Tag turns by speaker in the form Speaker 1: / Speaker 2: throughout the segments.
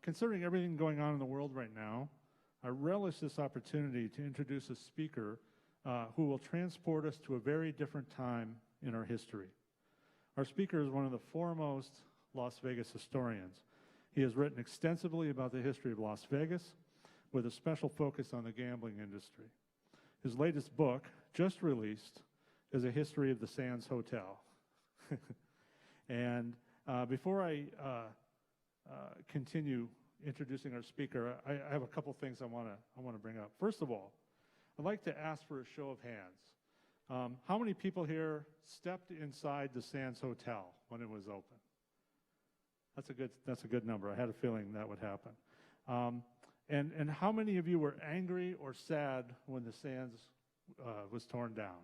Speaker 1: Considering everything going on in the world right now, I relish this opportunity to introduce a speaker who will transport us to a very different time in our history. Our speaker is one of the foremost Las Vegas historians. He has written extensively about the history of Las Vegas, with a special focus on the gambling industry. His latest book, just released, is A History of the Sands Hotel. And before I continue introducing our speaker, I have a couple things I want to bring up. First of all, I'd like to ask for a show of hands. How many people here stepped inside the Sands Hotel when it was open? That's a good number. I had a feeling that would happen. And how many of you were angry or sad when the Sands was torn down?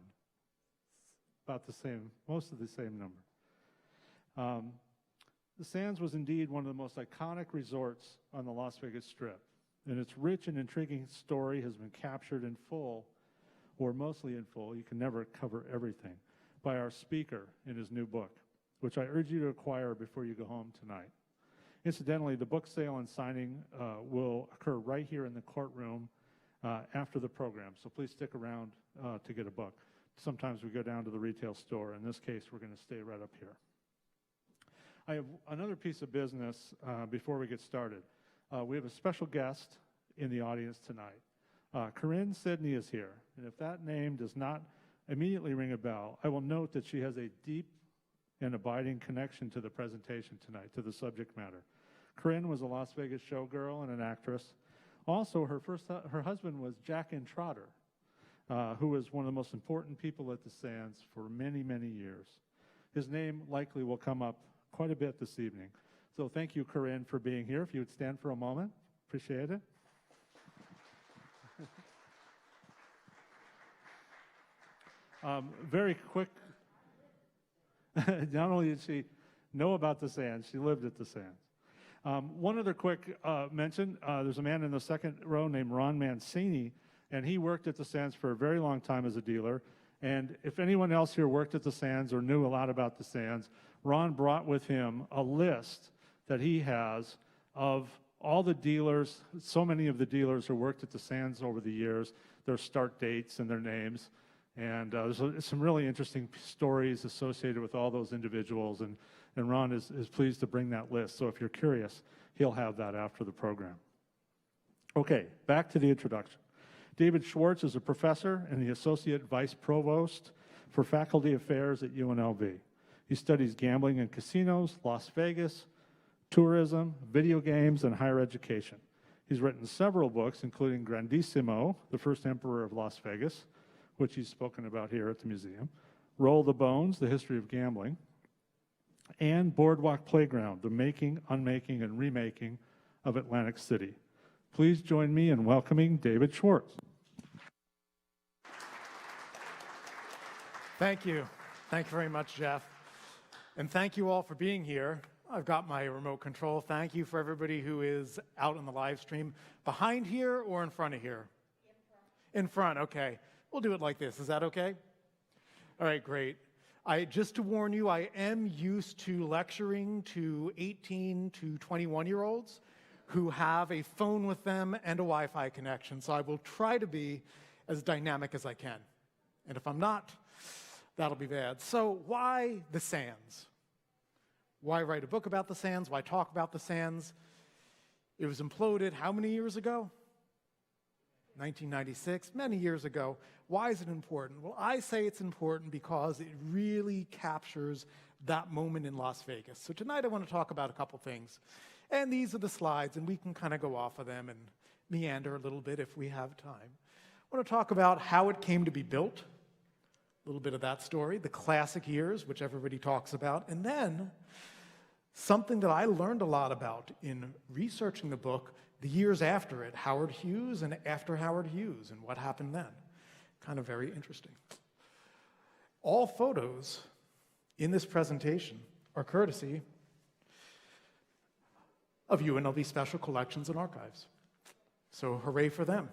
Speaker 1: About the same, most of the same number. The Sands was indeed one of the most iconic resorts on the Las Vegas Strip, and its rich and intriguing story has been captured in full, or mostly in full, you can never cover everything, by our speaker in his new book, which I urge you to acquire before you go home tonight. Incidentally, the book sale and signing will occur right here in the courtroom after the program, so please stick around to get a book. Sometimes we go down to the retail store. In this case, we're going to stay right up here. I have another piece of business before we get started. We have a special guest in the audience tonight. Corinne Sidney is here, and if that name does not immediately ring a bell, I will note that she has a deep and abiding connection to the presentation tonight, to the subject matter. Corinne was a Las Vegas showgirl and an actress. Also, her husband was Jack Trotter, who was one of the most important people at the Sands for many, many years. His name likely will come up quite a bit this evening. So thank you, Corinne, for being here. If you would stand for a moment, appreciate it. Very quick. Not only did she know about the Sands, she lived at the Sands. One other quick mention, there's a man in the second row named Ron Mancini, and he worked at the Sands for a very long time as a dealer. And if anyone else here worked at the Sands or knew a lot about the Sands, Ron brought with him a list that he has of all the dealers, so many of the dealers who worked at the Sands over the years, their start dates and their names. And there's some really interesting stories associated with all those individuals, and Ron is pleased to bring that list. So if you're curious, he'll have that after the program. Okay, back to the introduction. David Schwartz is a professor and the Associate Vice Provost for Faculty Affairs at UNLV. He studies gambling in casinos, Las Vegas, tourism, video games, and higher education. He's written several books, including Grandissimo, The First Emperor of Las Vegas, which he's spoken about here at the museum, Roll the Bones, The History of Gambling, and Boardwalk Playground, The Making, Unmaking, and Remaking of Atlantic City. Please join me in welcoming David Schwartz.
Speaker 2: Thank you. Thank you very much, Jeff. And thank you all for being here. I've got my remote control. Thank you for everybody who is out on the live stream. Behind here or in front of here? In front, okay. We'll do it like this. Is that okay? All right, great. Just to warn you, I am used to lecturing to 18 to 21-year-olds who have a phone with them and a Wi-Fi connection, so I will try to be as dynamic as I can. And if I'm not, that'll be bad. So why the Sands? Why write a book about the Sands? Why talk about the Sands? It was imploded how many years ago? 1996, many years ago. Why is it important? Well, I say it's important because it really captures that moment in Las Vegas. So tonight I want to talk about a couple things. And these are the slides, and we can kind of go off of them and meander a little bit if we have time. I want to talk about how it came to be built, a little bit of that story, the classic years, which everybody talks about, and then something that I learned a lot about in researching the book, the years after it, Howard Hughes and after Howard Hughes, and what happened then. Kind of very interesting. All photos in this presentation are courtesy of UNLV Special Collections and Archives. So hooray for them.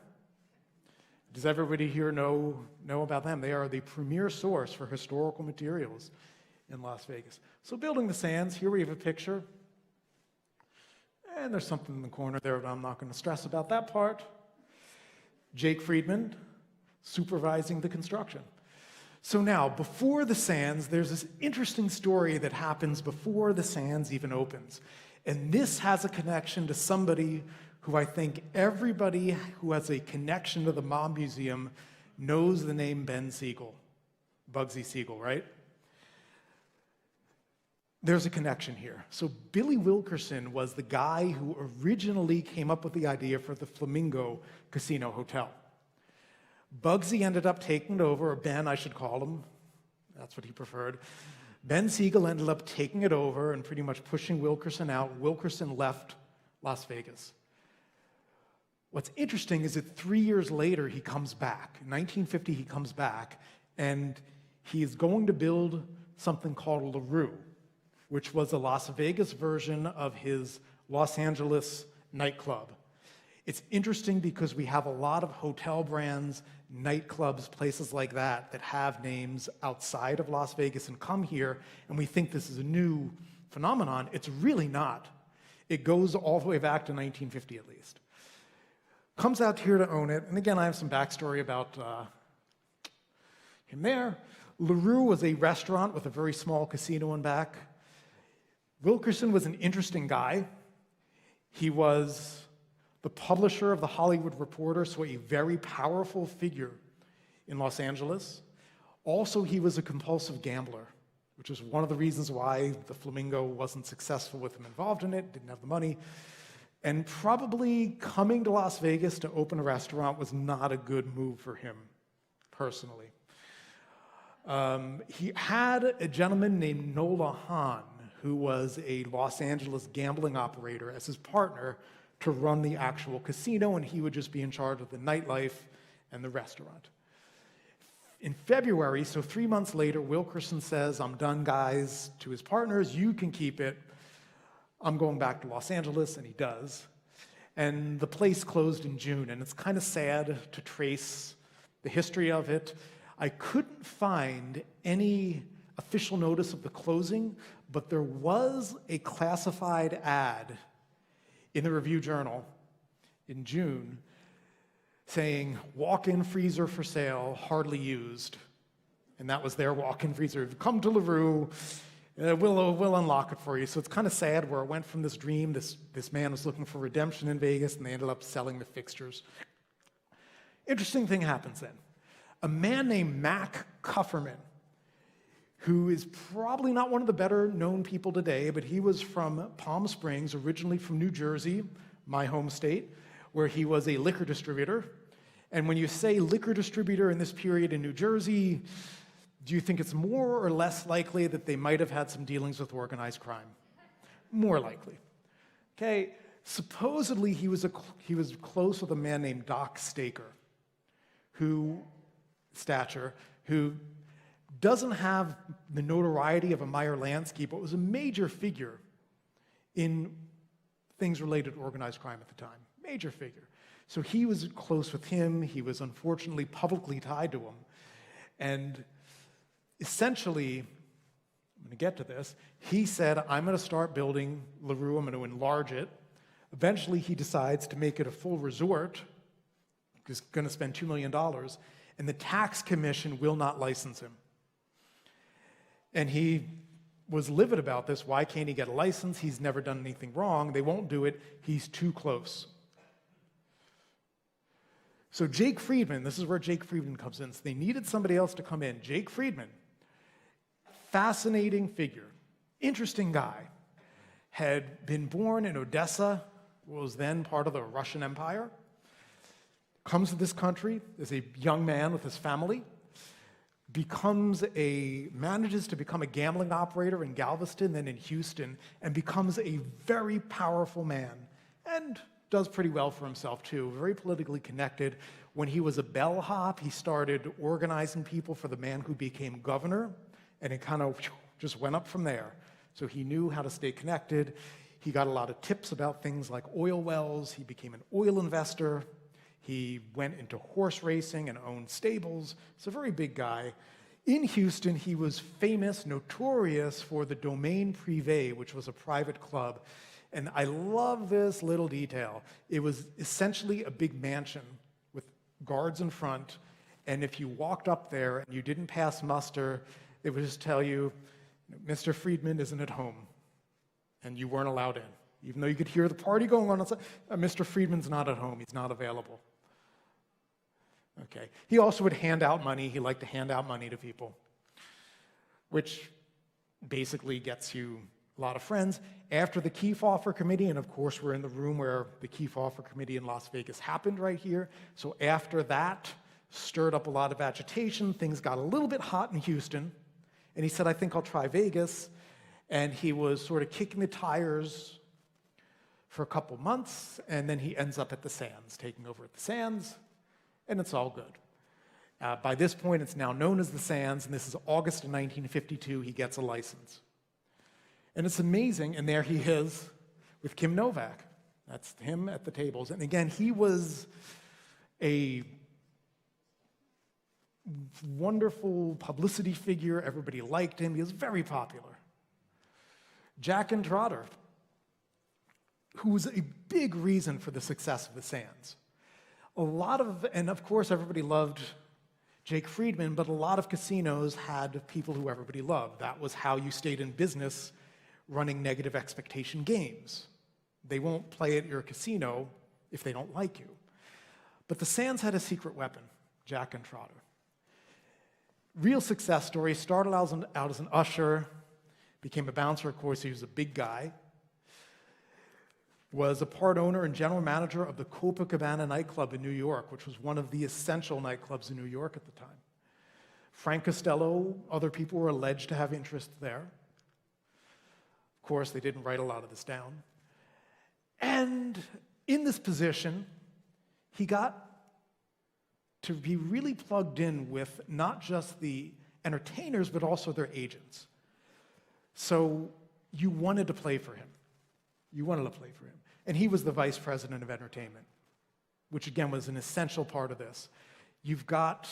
Speaker 2: Does everybody here know about them? They are the premier source for historical materials in Las Vegas. So building the Sands, here we have a picture. And there's something in the corner there, but I'm not going to stress about that part. Jake Freedman supervising the construction. So now, before the Sands, there's this interesting story that happens before the Sands even opens. And this has a connection to somebody who I think everybody who has a connection to the Mob Museum knows the name Ben Siegel. Bugsy Siegel, right? There's a connection here. So Billy Wilkerson was the guy who originally came up with the idea for the Flamingo Casino Hotel. Bugsy ended up taking it over, or Ben, I should call him. That's what he preferred. Ben Siegel ended up taking it over and pretty much pushing Wilkerson out. Wilkerson left Las Vegas. What's interesting is that 3 years later, he comes back. In 1950, he comes back, and he is going to build something called LaRue, which was a Las Vegas version of his Los Angeles nightclub. It's interesting because we have a lot of hotel brands, nightclubs, places like that have names outside of Las Vegas and come here, and we think this is a new phenomenon. It's really not. It goes all the way back to 1950 at least. Comes out here to own it, and again, I have some backstory about him there. LaRue was a restaurant with a very small casino in back. Wilkerson was an interesting guy. He was the publisher of the Hollywood Reporter, so a very powerful figure in Los Angeles. Also, he was a compulsive gambler, which is one of the reasons why the Flamingo wasn't successful with him involved in it, didn't have the money. And probably coming to Las Vegas to open a restaurant was not a good move for him, personally. He had a gentleman named Nola Hahn, who was a Los Angeles gambling operator, as his partner to run the actual casino, and he would just be in charge of the nightlife and the restaurant. In February, so 3 months later, Wilkerson says, "I'm done, guys," to his partners. "You can keep it. I'm going back to Los Angeles," and he does. And the place closed in June, and it's kind of sad to trace the history of it. I couldn't find any official notice of the closing, but there was a classified ad in the Review-Journal in June saying, "Walk-in freezer for sale, hardly used." And that was their walk-in freezer. "Come to LaRue, we'll unlock it for you." So it's kind of sad where it went from this dream, this man was looking for redemption in Vegas, and they ended up selling the fixtures. Interesting thing happens then. A man named Mac Kufferman, who is probably not one of the better known people today, but he was from Palm Springs, originally from New Jersey, my home state, where he was a liquor distributor. And when you say liquor distributor in this period in New Jersey, do you think it's more or less likely that they might have had some dealings with organized crime? More likely. Okay, supposedly he was close with a man named Doc Staker, who doesn't have the notoriety of a Meyer Lansky, but was a major figure in things related to organized crime at the time. Major figure. So he was close with him. He was unfortunately publicly tied to him. And essentially, I'm going to get to this, he said, "I'm going to start building LaRue. I'm going to enlarge it." Eventually, he decides to make it a full resort. He's going to spend $2 million. And the tax commission will not license him. And he was livid about this. Why can't he get a license? He's never done anything wrong. They won't do it. He's too close. So Jake Freedman, this is where Jake Freedman comes in. So they needed somebody else to come in. Jake Freedman, fascinating figure, interesting guy, had been born in Odessa, was then part of the Russian Empire, comes to this country as a young man with his family, manages to become a gambling operator in Galveston, then in Houston, and becomes a very powerful man, and does pretty well for himself too, very politically connected. When he was a bellhop, he started organizing people for the man who became governor, and it kind of just went up from there. So he knew how to stay connected. He got a lot of tips about things like oil wells. He became an oil investor. He went into horse racing and owned stables. He's a very big guy. In Houston, he was famous, notorious for the Domaine Privé, which was a private club. And I love this little detail. It was essentially a big mansion with guards in front, and if you walked up there and you didn't pass muster, it would just tell you, Mr. Freedman isn't at home, and you weren't allowed in. Even though you could hear the party going on outside, Mr. Freedman's not at home, he's not available. Okay. He also would hand out money. He liked to hand out money to people, which basically gets you a lot of friends. After the Kefauver Committee, and of course we're in the room where the Kefauver Committee in Las Vegas happened right here, so after that, stirred up a lot of agitation, things got a little bit hot in Houston, and he said, I think I'll try Vegas, and he was sort of kicking the tires for a couple months, and then he ends up at the Sands, taking over at the Sands, and it's all good. By this point, it's now known as the Sands, and this is August of 1952, he gets a license. And it's amazing, and there he is with Kim Novak. That's him at the tables. And again, he was a wonderful publicity figure. Everybody liked him. He was very popular. Jack and Trotter, who was a big reason for the success of the Sands. And of course, everybody loved Jake Freedman, but a lot of casinos had people who everybody loved. That was how you stayed in business, running negative expectation games. They won't play at your casino if they don't like you. But the Sands had a secret weapon, Jack and Trotter. Real success story, started out as an usher, became a bouncer, of course, he was a big guy, was a part owner and general manager of the Copacabana nightclub in New York, which was one of the essential nightclubs in New York at the time. Frank Costello, other people were alleged to have interest there. Of course, they didn't write a lot of this down. And in this position, he got to be really plugged in with not just the entertainers, but also their agents. So you wanted to play for him. You wanted to play for him. And he was the vice president of entertainment, which again was an essential part of this. You've got,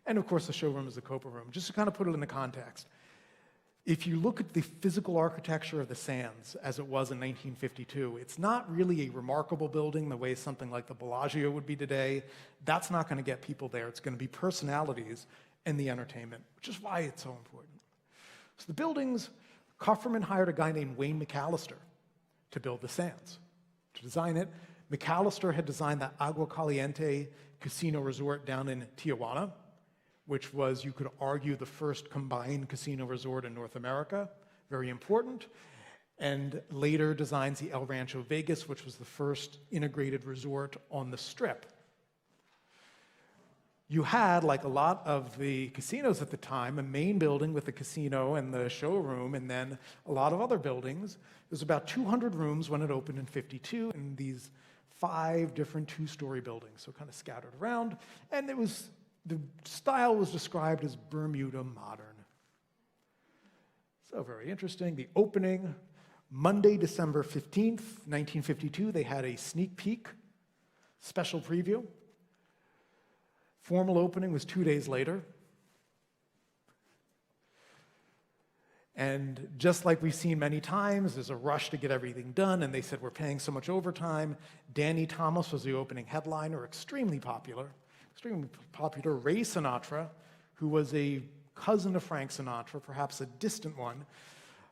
Speaker 2: and of course the showroom is the Copa room, just to kind of put it into context. If you look at the physical architecture of the Sands as it was in 1952, it's not really a remarkable building the way something like the Bellagio would be today. That's not going to get people there. It's going to be personalities and the entertainment, which is why it's so important. So the buildings, Kufferman hired a guy named Wayne McAllister to build the Sands, to design it. McAllister had designed the Agua Caliente casino resort down in Tijuana, which was, you could argue, the first combined casino resort in North America, very important, and later designs the El Rancho Vegas, which was the first integrated resort on the Strip. You had, like a lot of the casinos at the time, a main building with the casino and the showroom, and then a lot of other buildings. There's about 200 rooms when it opened in 52, and these 5 different 2-story buildings, so kind of scattered around, and it was, the style was described as Bermuda modern. So very interesting. The opening, Monday, December 15th, 1952, they had a sneak peek, special preview. Formal opening was 2 days later. And just like we've seen many times, there's a rush to get everything done, and they said, we're paying so much overtime. Danny Thomas was the opening headliner, extremely popular. Ray Sinatra, who was a cousin of Frank Sinatra, perhaps a distant one,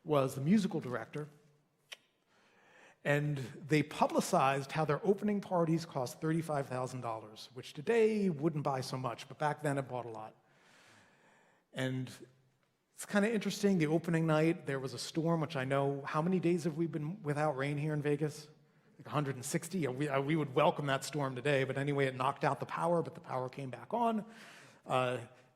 Speaker 2: was the musical director. And they publicized how their opening parties cost $35,000, which today wouldn't buy so much, but back then it bought a lot. And it's kind of interesting, the opening night, there was a storm, which I know, how many days have we been without rain here in Vegas? Like 160. We would welcome that storm today, but anyway, it knocked out the power, but the power came back on.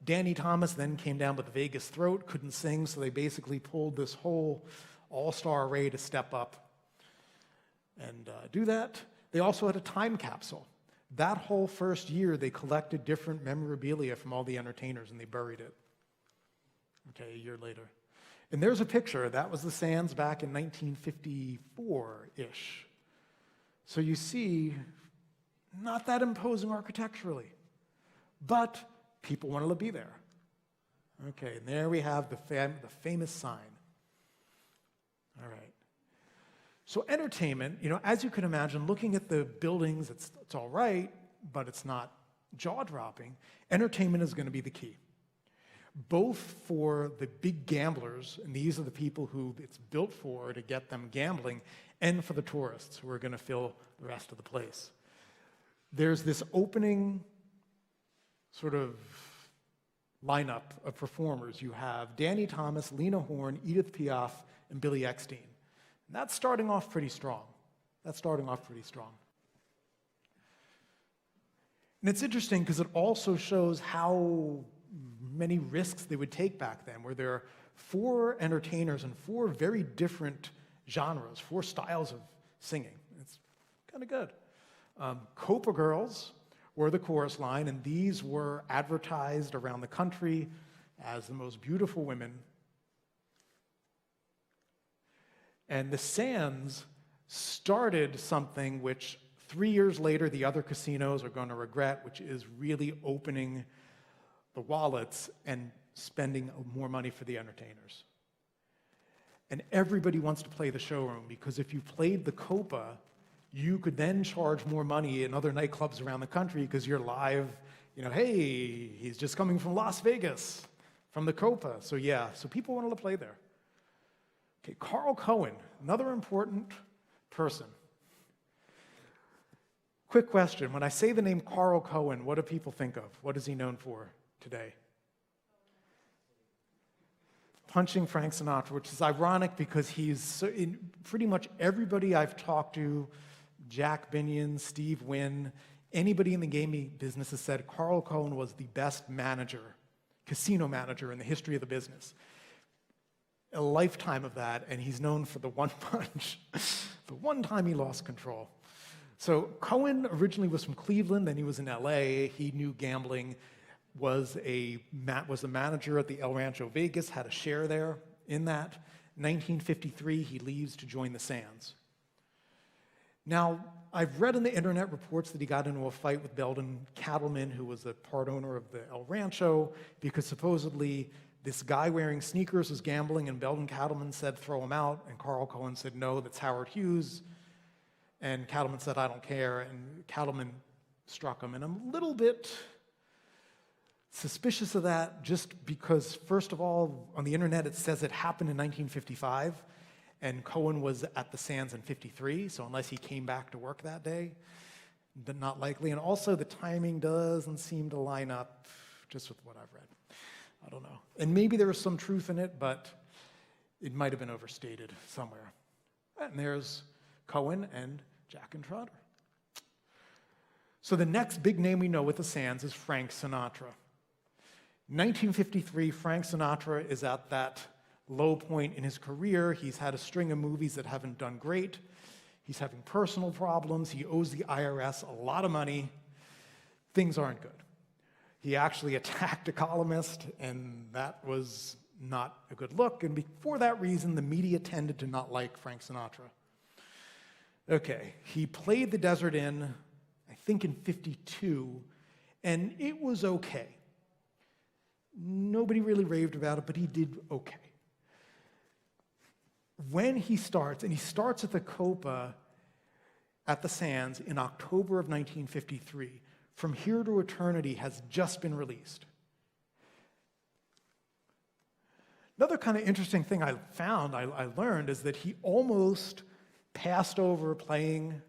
Speaker 2: Danny Thomas then came down with Vegas throat, couldn't sing, so they basically pulled this whole all-star array to step up and do that. They also had a time capsule. That whole first year, they collected different memorabilia from all the entertainers, and they buried it. Okay, a year later. And there's a picture. That was the Sands back in 1954-ish. So you see, not that imposing architecturally, but people wanted to be there. Okay, and there we have the famous sign. All right. So entertainment, as you can imagine, looking at the buildings, it's all right, but it's not jaw-dropping. Entertainment is going to be the key, both for the big gamblers, and these are the people who it's built for to get them gambling, and for the tourists who are going to fill the rest of the place. There's this opening sort of lineup of performers. You have Danny Thomas, Lena Horne, Edith Piaf, and Billy Eckstine. And that's starting off pretty strong. And it's interesting because it also shows how many risks they would take back then, where there are 4 entertainers and 4 very different genres, 4 styles of singing. It's kind of good. Copa Girls were the chorus line, and these were advertised around the country as the most beautiful women. And the Sands started something which 3 years later the other casinos are going to regret, which is really opening the wallets and spending more money for the entertainers. And everybody wants to play the showroom, because if you played the Copa, you could then charge more money in other nightclubs around the country because you're live, hey, he's just coming from Las Vegas, from the Copa. So people wanted to play there. Okay, Carl Cohen, another important person. Quick question, when I say the name Carl Cohen, what do people think of? What is he known for today? Punching Frank Sinatra, which is ironic because he's in pretty much everybody I've talked to, Jack Binion, Steve Wynn, anybody in the gaming business has said Carl Cohen was the best manager, casino manager in the history of the business. A lifetime of that, and he's known for the one punch, the one time he lost control. So Cohen originally was from Cleveland, then he was in LA, he knew gambling, was a manager at the El Rancho Vegas, had a share there in that. 1953, he leaves to join the Sands. Now, I've read on the internet reports that he got into a fight with Belden Cattleman, who was a part owner of the El Rancho, because supposedly this guy wearing sneakers was gambling, and Belden Cattleman said, throw him out, and Carl Cohen said, no, that's Howard Hughes, and Cattleman said, I don't care, and Cattleman struck him, and I'm a little bit suspicious of that, just because, first of all, on the internet it says it happened in 1955, and Cohen was at the Sands in 53, so unless he came back to work that day, not likely. And also the timing doesn't seem to line up just with what I've read. I don't know. And maybe there was some truth in it, but it might have been overstated somewhere. And there's Cohen and Jack and Trotter. So the next big name we know with the Sands is Frank Sinatra. 1953, Frank Sinatra is at that low point in his career. He's had a string of movies that haven't done great. He's having personal problems. He owes the IRS a lot of money. Things aren't good. He actually attacked a columnist, and that was not a good look. And for that reason, the media tended to not like Frank Sinatra. Okay, he played the Desert Inn, I think in 52, and it was okay. Nobody really raved about it, but he did okay. When he starts, and he starts at the Copa at the Sands in October of 1953, From Here to Eternity has just been released. Another kind of interesting thing I learned, is that he almost passed over playing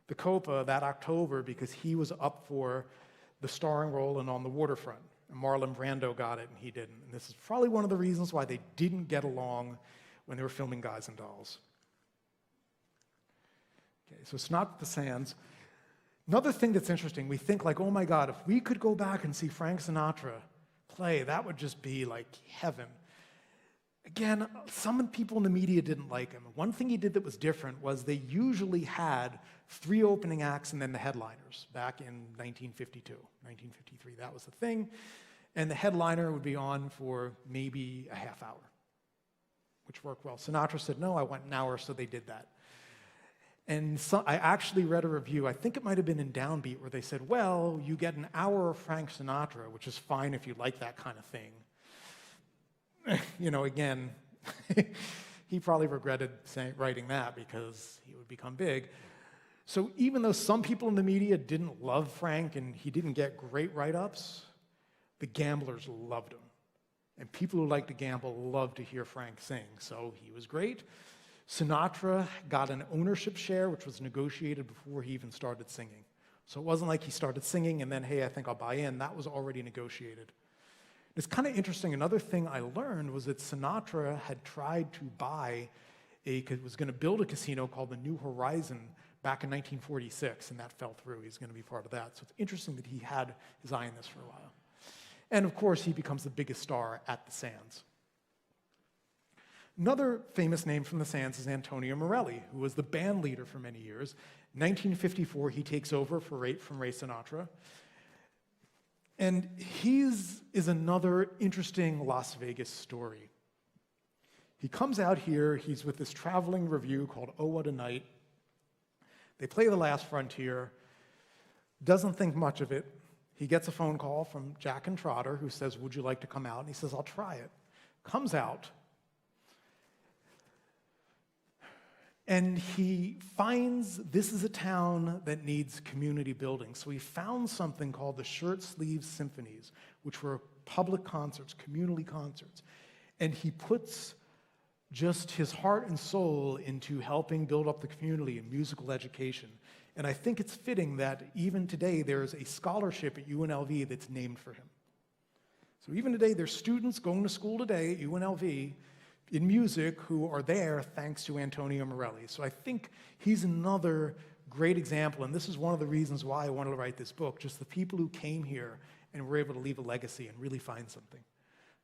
Speaker 2: the Copa that October because he was up for the starring role in On the Waterfront. And Marlon Brando got it, and he didn't. And this is probably one of the reasons why they didn't get along when they were filming Guys and Dolls. Okay, so it's not the Sands. Another thing that's interesting, we think like, oh my God, if we could go back and see Frank Sinatra play, that would just be like heaven. Again, some people in the media didn't like him. One thing he did that was different was they usually had 3 opening acts and then the headliners back in 1952, 1953. That was the thing. And the headliner would be on for maybe a half hour, which worked well. Sinatra said, no, I want an hour, so they did that. And so, I actually read a review, I think it might have been in Downbeat, where they said, well, you get an hour of Frank Sinatra, which is fine if you like that kind of thing. Again, he probably regretted writing that because he would become big. So even though some people in the media didn't love Frank and he didn't get great write-ups, the gamblers loved him. And people who like to gamble love to hear Frank sing, so he was great. Sinatra got an ownership share, which was negotiated before he even started singing. So it wasn't like he started singing and then, hey, I think I'll buy in. That was already negotiated. It's kind of interesting. Another thing I learned was that Sinatra had tried to was going to build a casino called the New Horizon back in 1946, and that fell through. He's going to be part of that. So it's interesting that he had his eye on this for a while. And of course, he becomes the biggest star at the Sands. Another famous name from the Sands is Antonio Morelli, who was the band leader for many years. In 1954, he takes over from Ray Sinatra. And his is another interesting Las Vegas story. He comes out here, he's with this traveling review called Oh, What a Night. They play The Last Frontier, doesn't think much of it. He gets a phone call from Jack and Trotter, who says, would you like to come out? And he says, I'll try it. Comes out, and he finds this is a town that needs community building. So he found something called the Shirt Sleeves Symphonies, which were public concerts, community concerts. And he puts just his heart and soul into helping build up the community and musical education. And I think it's fitting that even today there's a scholarship at UNLV that's named for him. So even today there's students going to school today at UNLV in music who are there thanks to Antonio Morelli. So I think he's another great example, and this is one of the reasons why I wanted to write this book, just the people who came here and were able to leave a legacy and really find something.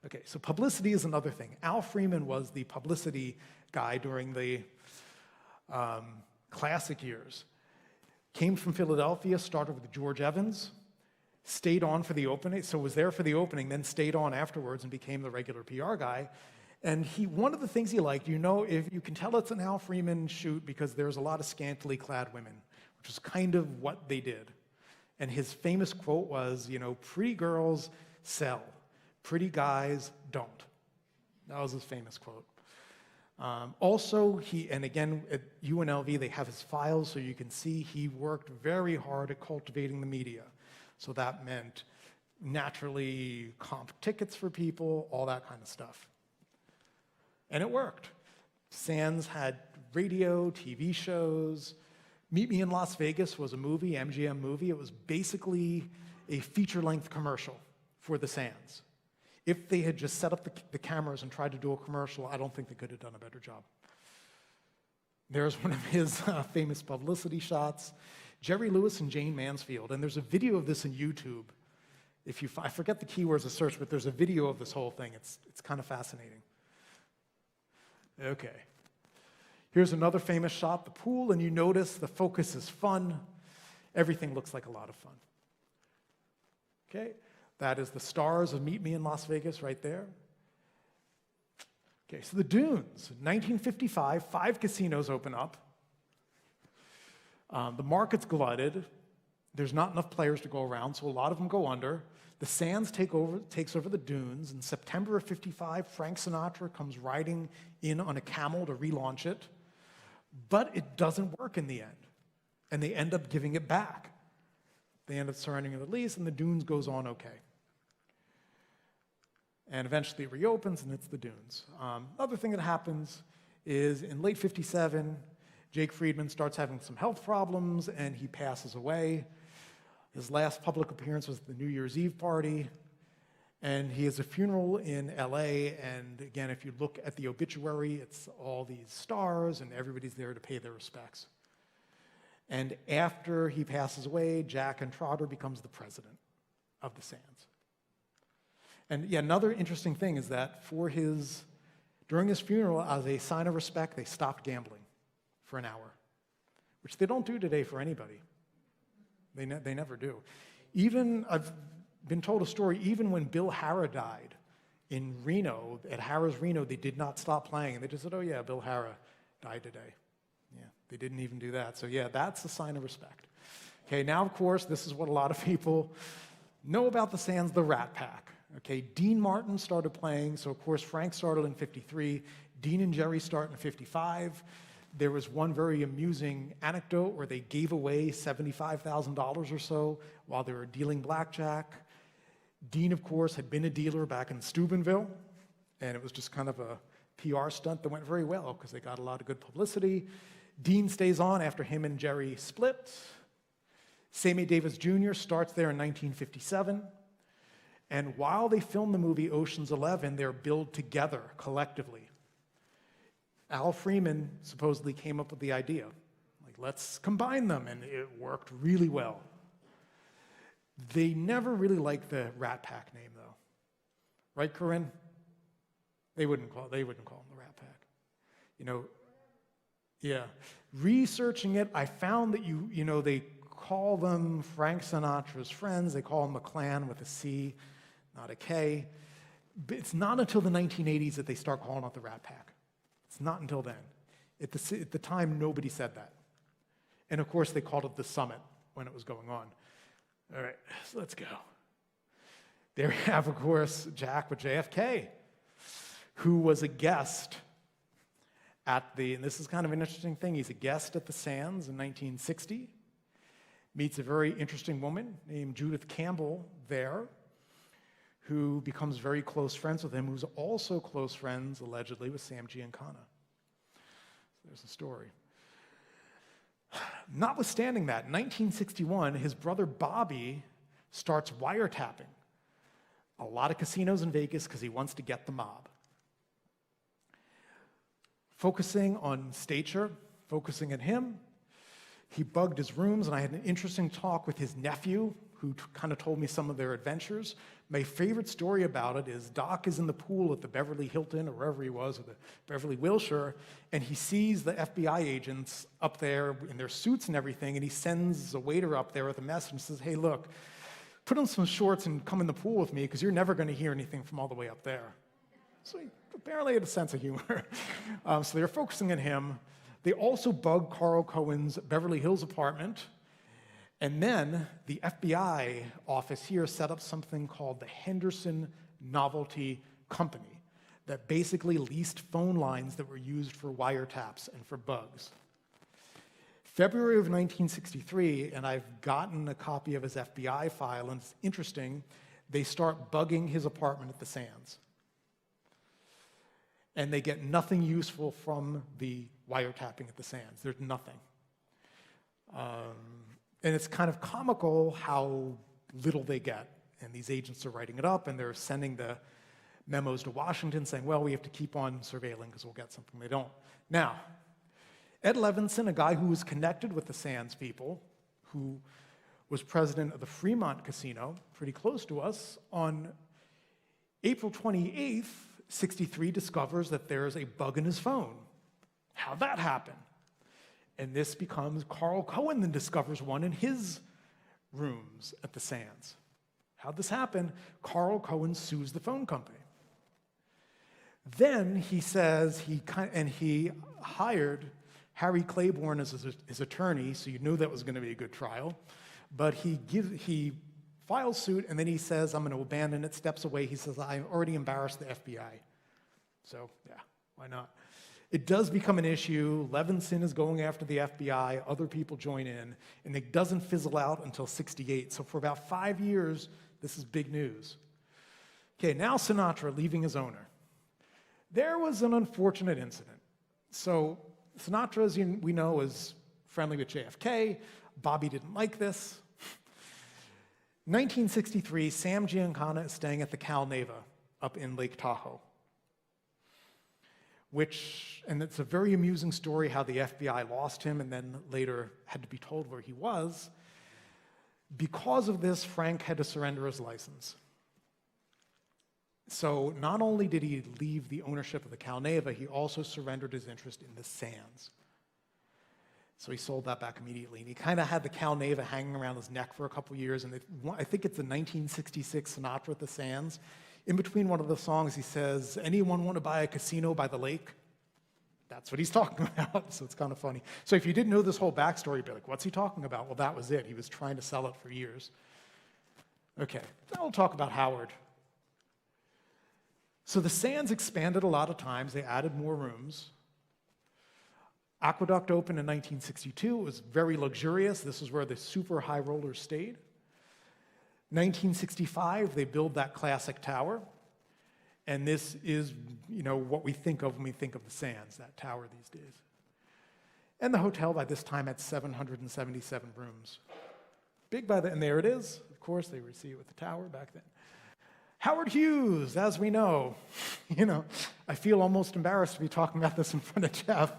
Speaker 2: Okay, so publicity is another thing. Al Freeman was the publicity guy during the classic years. Came from Philadelphia, started with George Evans, stayed on for the opening, so was there for the opening, then stayed on afterwards and became the regular PR guy. And one of the things he liked, if you can tell it's an Al Freeman shoot because there's a lot of scantily clad women, which is kind of what they did. And his famous quote was, pretty girls sell, pretty guys don't. That was his famous quote. Also, and again, at UNLV, they have his files, so you can see he worked very hard at cultivating the media. So that meant, naturally, comp tickets for people, all that kind of stuff. And it worked. Sands had radio, TV shows. Meet Me in Las Vegas was a movie, MGM movie. It was basically a feature-length commercial for the Sands. If they had just set up the cameras and tried to do a commercial, I don't think they could have done a better job. There's one of his famous publicity shots, Jerry Lewis and Jane Mansfield, and there's a video of this on YouTube. I forget the keywords to search, but there's a video of this whole thing. It's kind of fascinating. Okay. Here's another famous shot, the pool, and you notice the focus is fun. Everything looks like a lot of fun. Okay. That is the stars of Meet Me in Las Vegas right there. Okay, so the Dunes, 1955, 5 casinos open up. The market's glutted. There's not enough players to go around, so a lot of them go under. The Sands takes over the Dunes. In September of 55, Frank Sinatra comes riding in on a camel to relaunch it, but it doesn't work in the end, and they end up giving it back. They end up surrendering the lease, and the Dunes goes on okay. And eventually it reopens, and it's the Dunes. Other thing that happens is in late 57, Jake Freedman starts having some health problems, and he passes away. His last public appearance was at the New Year's Eve party, and he has a funeral in LA, and again, if you look at the obituary, it's all these stars, and everybody's there to pay their respects. And after he passes away, Jack and Trotter becomes the president of the Sands. And yeah, another interesting thing is that during his funeral, as a sign of respect, they stopped gambling for an hour, which they don't do today for anybody. They never do. Even, I've been told a story, even when Bill Hara died in Reno, at Hara's Reno, they did not stop playing. And they just said, oh yeah, Bill Hara died today. Yeah, they didn't even do that. So yeah, that's a sign of respect. Okay, now of course, this is what a lot of people know about the Sands, the Rat Pack. Okay, Dean Martin started playing, so of course Frank started in 53. Dean and Jerry start in 55. There was one very amusing anecdote where they gave away $75,000 or so while they were dealing blackjack. Dean, of course, had been a dealer back in Steubenville, and it was just kind of a PR stunt that went very well because they got a lot of good publicity. Dean stays on after him and Jerry split. Sammy Davis Jr. starts there in 1957. And while they film the movie Ocean's 11, they're billed together collectively. Al Freeman supposedly came up with the idea. Like, let's combine them, and it worked really well. They never really liked the Rat Pack name, though. Right, Corinne? They wouldn't call them the Rat Pack. You know, yeah. Researching it, I found that they call them Frank Sinatra's friends. They call them the Clan with a C, not a K. But it's not until the 1980s that they start calling it the Rat Pack. It's not until then. At the time, nobody said that. And of course, they called it the Summit when it was going on. All right, so let's go. There we have, of course, Jack with JFK, who was a guest and this is kind of an interesting thing, he's a guest at the Sands in 1960, meets a very interesting woman named Judith Campbell there, who becomes very close friends with him, who's also close friends, allegedly, with Sam Giancana. So there's the story. Notwithstanding that, in 1961, his brother Bobby starts wiretapping a lot of casinos in Vegas because he wants to get the mob. Focusing on Stacher, focusing on him, he bugged his rooms, and I had an interesting talk with his nephew, who kind of told me some of their adventures. My favorite story about it is Doc is in the pool at the Beverly Hilton, or wherever he was, or the Beverly Wilshire, and he sees the FBI agents up there in their suits and everything, and he sends a waiter up there with a message and says, hey, look, put on some shorts and come in the pool with me, because you're never going to hear anything from all the way up there. So he apparently had a sense of humor. So they're focusing on him. They also bug Carl Cohen's Beverly Hills apartment. And then the FBI office here set up something called the Henderson Novelty Company that basically leased phone lines that were used for wiretaps and for bugs. February of 1963, and I've gotten a copy of his FBI file, and it's interesting, they start bugging his apartment at the Sands. And they get nothing useful from the wiretapping at the Sands. There's nothing. And it's kind of comical how little they get. And these agents are writing it up, and they're sending the memos to Washington saying, well, we have to keep on surveilling because we'll get something they don't. Now, Ed Levinson, a guy who was connected with the Sands people, who was president of the Fremont Casino, pretty close to us, on April 28th, 63, discovers that there's a bug in his phone. How'd that happen? And this becomes Carl Cohen then discovers one in his rooms at the Sands. How'd this happen? Carl Cohen sues the phone company. Then he says he hired Harry Claiborne as his attorney, so you knew that was going to be a good trial. But he files suit, and then he says, I'm going to abandon it, steps away. He says, I already embarrassed the FBI. So, yeah, why not? It does become an issue. Levinson is going after the FBI. Other people join in, and it doesn't fizzle out until 68. So for about 5 years, this is big news. Okay, now Sinatra leaving his owner. There was an unfortunate incident. So Sinatra, as we know, is friendly with JFK. Bobby didn't like this. 1963, Sam Giancana is staying at the Cal Neva up in Lake Tahoe, and it's a very amusing story how the FBI lost him and then later had to be told where he was. Because of this, Frank had to surrender his license. So not only did he leave the ownership of the Cal Neva, he also surrendered his interest in the Sands. So he sold that back immediately. And he kind of had the Cal Neva hanging around his neck for a couple years. And I think it's the 1966 Sinatra at the Sands. In between one of the songs, he says, anyone want to buy a casino by the lake? That's what he's talking about. So it's kind of funny. So if you didn't know this whole backstory, you'd be like, what's he talking about? Well, that was it. He was trying to sell it for years. Okay, now we'll talk about Howard. So the Sands expanded a lot of times. They added more rooms. Aqueduct opened in 1962. It was very luxurious. This is where the super high rollers stayed. 1965, they build that classic tower. And this is, what we think of when we think of the Sands, that tower these days. And the hotel by this time had 777 rooms. Big by then, and there it is. Of course, they would see it with the tower back then. Howard Hughes, as we know, I feel almost embarrassed to be talking about this in front of Jeff.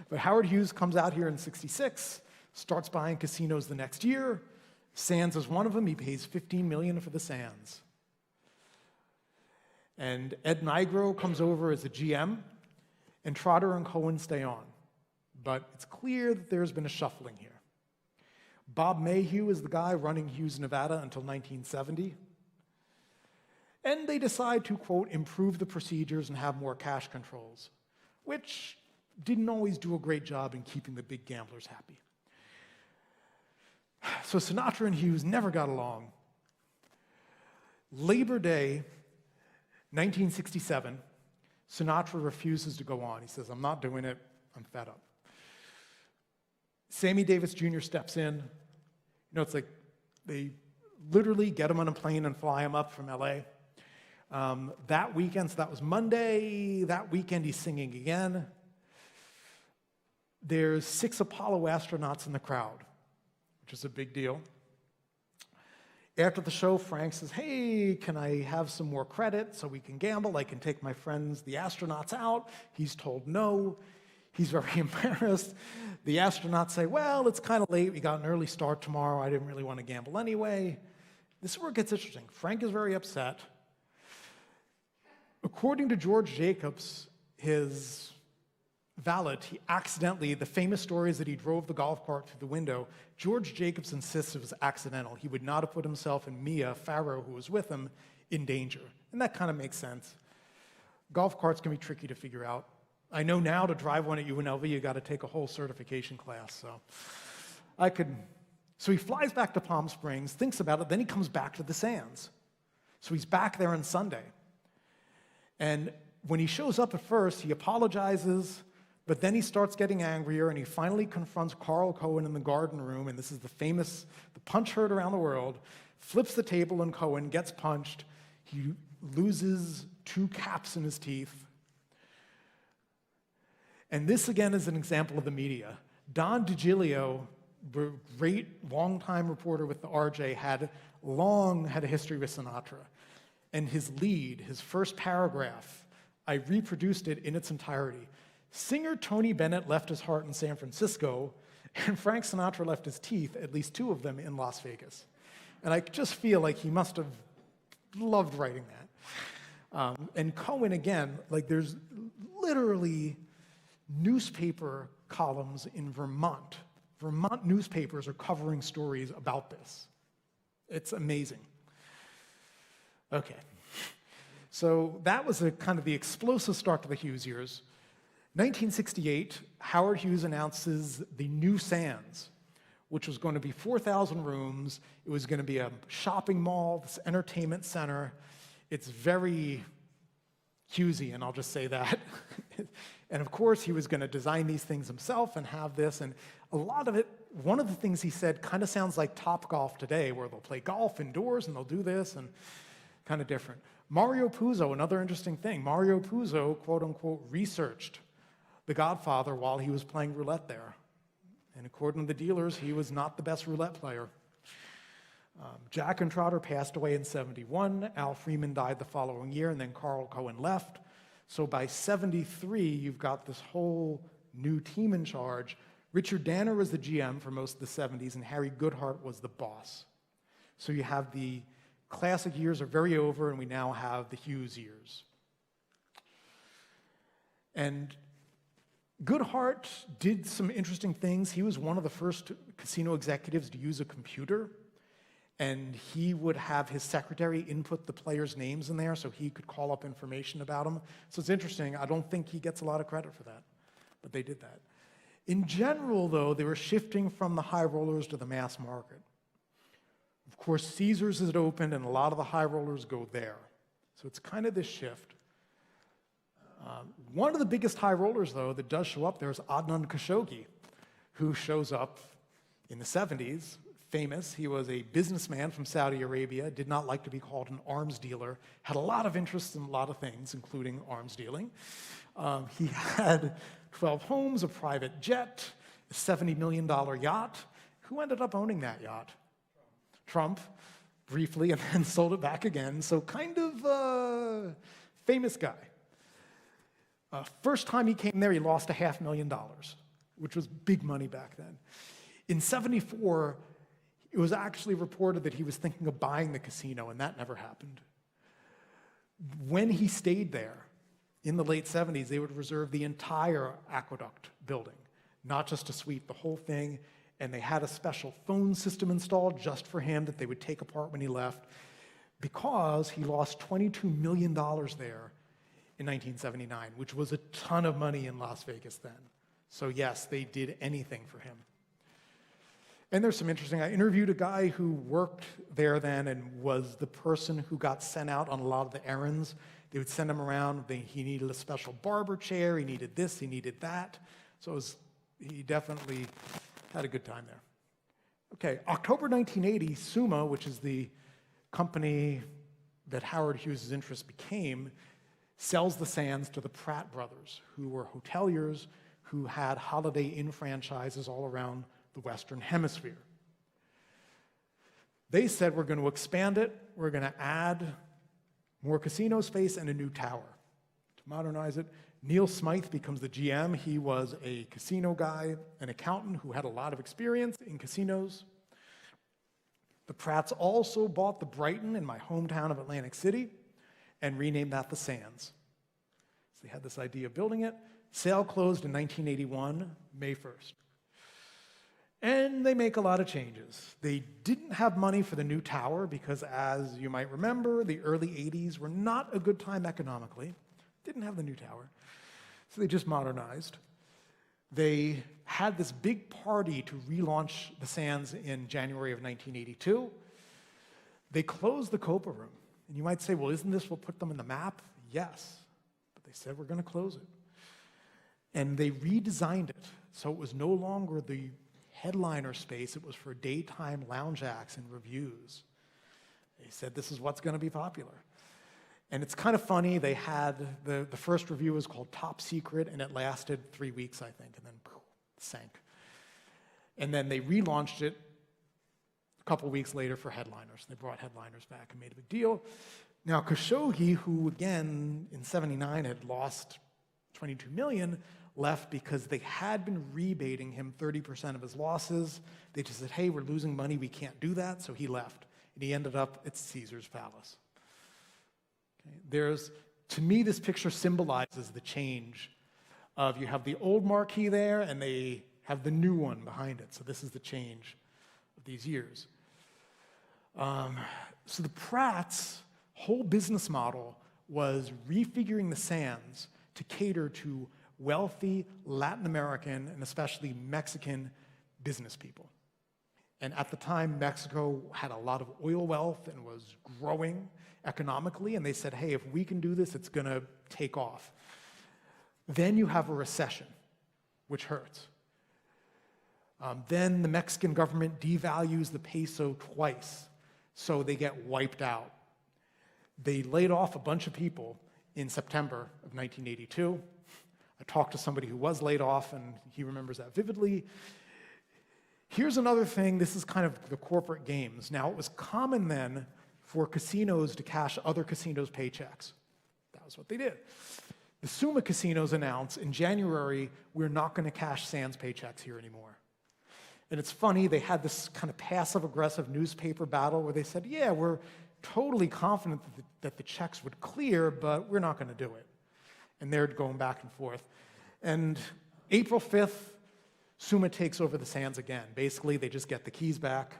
Speaker 2: But Howard Hughes comes out here in '66, starts buying casinos the next year. Sands is one of them. He pays $15 million for the Sands. And Ed Nigro comes over as the GM, and Trotter and Cohen stay on. But it's clear that there's been a shuffling here. Bob Mayhew is the guy running Hughes, Nevada until 1970. And they decide to, quote, improve the procedures and have more cash controls, which didn't always do a great job in keeping the big gamblers happy. So Sinatra and Hughes never got along. Labor Day, 1967, Sinatra refuses to go on. He says, I'm not doing it, I'm fed up. Sammy Davis Jr. steps in. It's like they literally get him on a plane and fly him up from LA. That weekend, so that was Monday, that weekend he's singing again. There's 6 Apollo astronauts in the crowd, which is a big deal. After the show, Frank says, hey, can I have some more credit so we can gamble? I can take my friends, the astronauts, out. He's told no. He's very embarrassed. The astronauts say, well, it's kind of late. We got an early start tomorrow. I didn't really want to gamble anyway. This is where it gets interesting. Frank is very upset. According to George Jacobs, his valet, he accidentally, the famous story is that he drove the golf cart through the window. George Jacobs insists it was accidental. He would not have put himself and Mia Farrow, who was with him, in danger. And that kind of makes sense. Golf carts can be tricky to figure out. I know now to drive one at UNLV, you got to take a whole certification class. So he flies back to Palm Springs, thinks about it, then he comes back to the Sands. So he's back there on Sunday. And when he shows up at first, he apologizes, but then he starts getting angrier, and he finally confronts Carl Cohen in the garden room, and this is the punch heard around the world, flips the table, and Cohen gets punched. He loses 2 caps in his teeth. And this, again, is an example of the media. Don DiGilio, great longtime reporter with the RJ, had a history with Sinatra. And his lead, his first paragraph, I reproduced it in its entirety. Singer Tony Bennett left his heart in San Francisco, and Frank Sinatra left his teeth, at least 2 of them, in Las Vegas. And I just feel like he must have loved writing that. And Cohen, again, there's literally newspaper columns in Vermont. Vermont newspapers are covering stories about this. It's amazing. Okay. So that was kind of the explosive start to the Hughes years. 1968, Howard Hughes announces the new Sands, which was going to be 4,000 rooms. It was going to be a shopping mall, this entertainment center. It's very Hughesy, and I'll just say that. And of course, he was going to design these things himself and have this. And a lot of it, one of the things he said kind of sounds like Topgolf today, where they'll play golf indoors and they'll do this, and kind of different. Mario Puzo, another interesting thing. Mario Puzo, quote unquote, researched The Godfather while he was playing roulette there. And according to the dealers, he was not the best roulette player. Jack and Trotter passed away in '71. Al Freeman died the following year, and then Carl Cohen left. So by '73, you've got this whole new team in charge. Richard Danner was the GM for most of the '70s, and Harry Goodhart was the boss. So you have the classic years are very over, and we now have the Hughes years. And Goodhart did some interesting things. He was one of the first casino executives to use a computer, and he would have his secretary input the players' names in there so he could call up information about them. So it's interesting. I don't think he gets a lot of credit for that, but they did that. In general, though, they were shifting from the high rollers to the mass market. Of course, Caesars had opened, and a lot of the high rollers go there. So it's kind of this shift. One of the biggest high rollers, though, that does show up there is Adnan Khashoggi, who shows up in the 70s, famous. He was a businessman from Saudi Arabia, did not like to be called an arms dealer, had a lot of interest in a lot of things, including arms dealing. He had 12 homes, a private jet, a $70 million yacht. Who ended up owning that yacht? Trump, briefly, and then sold it back again. So kind of a famous guy. First time he came there, he lost $500,000, which was big money back then. In '74, it was actually reported that he was thinking of buying the casino, and that never happened. When he stayed there, in the late 70s, they would reserve the entire aqueduct building, not just a suite, the whole thing, and they had a special phone system installed just for him that they would take apart when he left, because he lost $22 million there in 1979, which was a ton of money in Las Vegas then. So yes, they did anything for him. And there's some interesting, I interviewed a guy who worked there then and was the person who got sent out on a lot of the errands. They would send him around. He needed a special barber chair. He needed this. He needed that. So he definitely had a good time there. Okay, October 1980, Summa, which is the company that Howard Hughes' interest became, sells the Sands to the Pratt brothers, who were hoteliers who had Holiday Inn franchises all around the Western Hemisphere. They said, we're going to expand it. We're going to add more casino space and a new tower to modernize it. Neil Smythe becomes the GM. He was a casino guy, an accountant who had a lot of experience in casinos. The Pratts also bought the Brighton in my hometown of Atlantic City and renamed that the Sands. So they had this idea of building it. Sale closed in 1981, May 1st. And they make a lot of changes. They didn't have money for the new tower because, as you might remember, the early 80s were not a good time economically. Didn't have the new tower. So they just modernized. They had this big party to relaunch the Sands in January of 1982. They closed the Copa Room. And you might say, well, isn't this what put them on the map? Yes. But they said, we're going to close it. And they redesigned it. So it was no longer the headliner space. It was for daytime lounge acts and reviews. They said, this is what's going to be popular. And it's kind of funny. They had, the first review was called Top Secret, and it lasted 3 weeks, I think, and then poof, sank. And then they relaunched it a couple weeks later for headliners. They brought headliners back and made a big deal. Now, Khashoggi, who, again, in '79 had lost $22 million, left because they had been rebating him 30% of his losses. They just said, hey, we're losing money, we can't do that, so he left. And he ended up at Caesar's Palace. Okay. To me, this picture symbolizes the change of, you have the old marquee there, and they have the new one behind it. So this is the change of these years. So the Pratts' whole business model was refiguring the Sands to cater to wealthy Latin American and especially Mexican business people. And at the time, Mexico had a lot of oil wealth and was growing economically, and they said, hey, if we can do this, it's going to take off. Then you have a recession, which hurts. Then the Mexican government devalues the peso twice, so they get wiped out. They laid off a bunch of people in September of 1982. I talked to somebody who was laid off, and he remembers that vividly. Here's another thing. This is kind of the corporate games. Now, it was common then for casinos to cash other casinos' paychecks. That was what they did. The Summa casinos announced in January, we're not going to cash Sands paychecks here anymore. And it's funny, they had this kind of passive-aggressive newspaper battle where they said, yeah, we're totally confident that the checks would clear, but we're not going to do it. And they're going back and forth. And April 5th, Summa takes over the Sands again. Basically, they just get the keys back.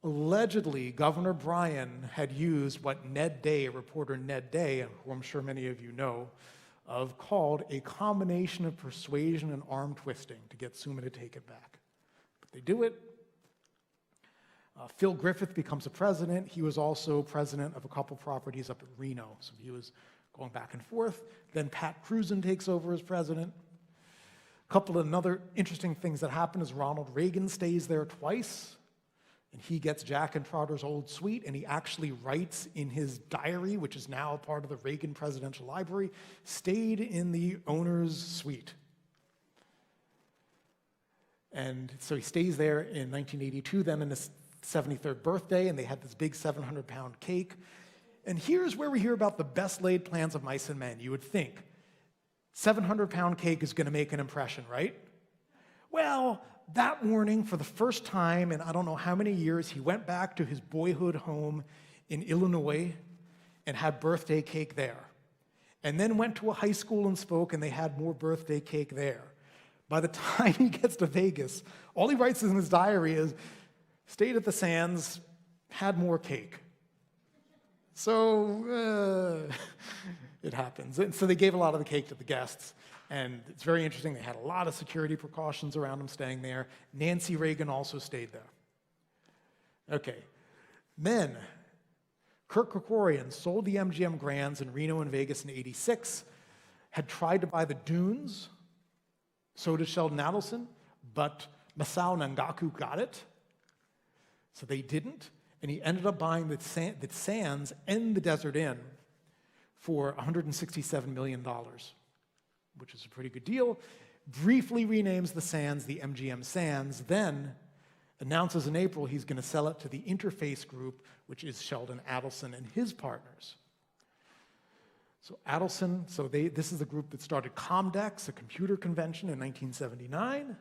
Speaker 2: Allegedly, Governor Bryan had used what Ned Day, reporter Ned Day, who I'm sure many of you know, called a combination of persuasion and arm twisting to get Summa to take it back. But they do it. Phil Griffith becomes a president. He was also president of a couple properties up at Reno, so he was going back and forth. Then Pat Cruzan takes over as president. A couple of other interesting things that happen is Ronald Reagan stays there twice, and he gets Jack and Trotter's old suite, and he actually writes in his diary, which is now a part of the Reagan Presidential Library, stayed in the owner's suite. And so he stays there in 1982, then in his 73rd birthday, and they had this big 700-pound cake. And here's where we hear about the best laid plans of mice and men. You would think 700-pound cake is going to make an impression, right? Well, that morning, for the first time in I don't know how many years, he went back to his boyhood home in Illinois and had birthday cake there. And then went to a high school and spoke, and they had more birthday cake there. By the time he gets to Vegas, all he writes in his diary is, stayed at the Sands, had more cake. So it happens. And so they gave a lot of the cake to the guests. And it's very interesting. They had a lot of security precautions around him staying there. Nancy Reagan also stayed there. Okay. Then, Kirk Kerkorian sold the MGM Grands in Reno and Vegas in '86, had tried to buy the Dunes. So did Sheldon Adelson, but Masao Nangaku got it. So they didn't. And he ended up buying the Sands and the Desert Inn for $167 million, which is a pretty good deal. Briefly renames the Sands the MGM Sands, then announces in April he's going to sell it to the Interface Group, which is Sheldon Adelson and his partners. So Adelson, this is the group that started Comdex, a computer convention, in 1979,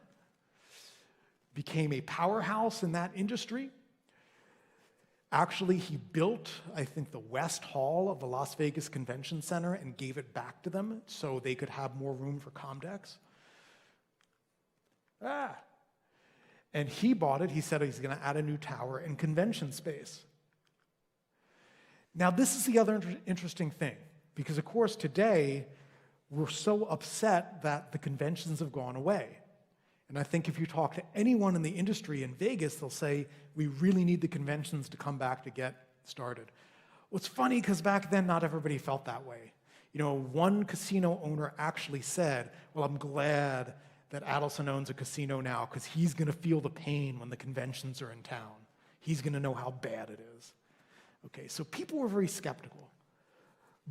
Speaker 2: became a powerhouse in that industry. Actually, he built, I think, the West Hall of the Las Vegas Convention Center and gave it back to them so they could have more room for Comdex. And he bought it. He said he's going to add a new tower and convention space. Now, this is the other interesting thing, because, of course, today, we're so upset that the conventions have gone away. And I think if you talk to anyone in the industry in Vegas, they'll say, we really need the conventions to come back to get started. Well, it's funny, because back then, not everybody felt that way. You know, one casino owner actually said, well, I'm glad that Adelson owns a casino now, because he's going to feel the pain when the conventions are in town. He's going to know how bad it is. Okay, so people were very skeptical,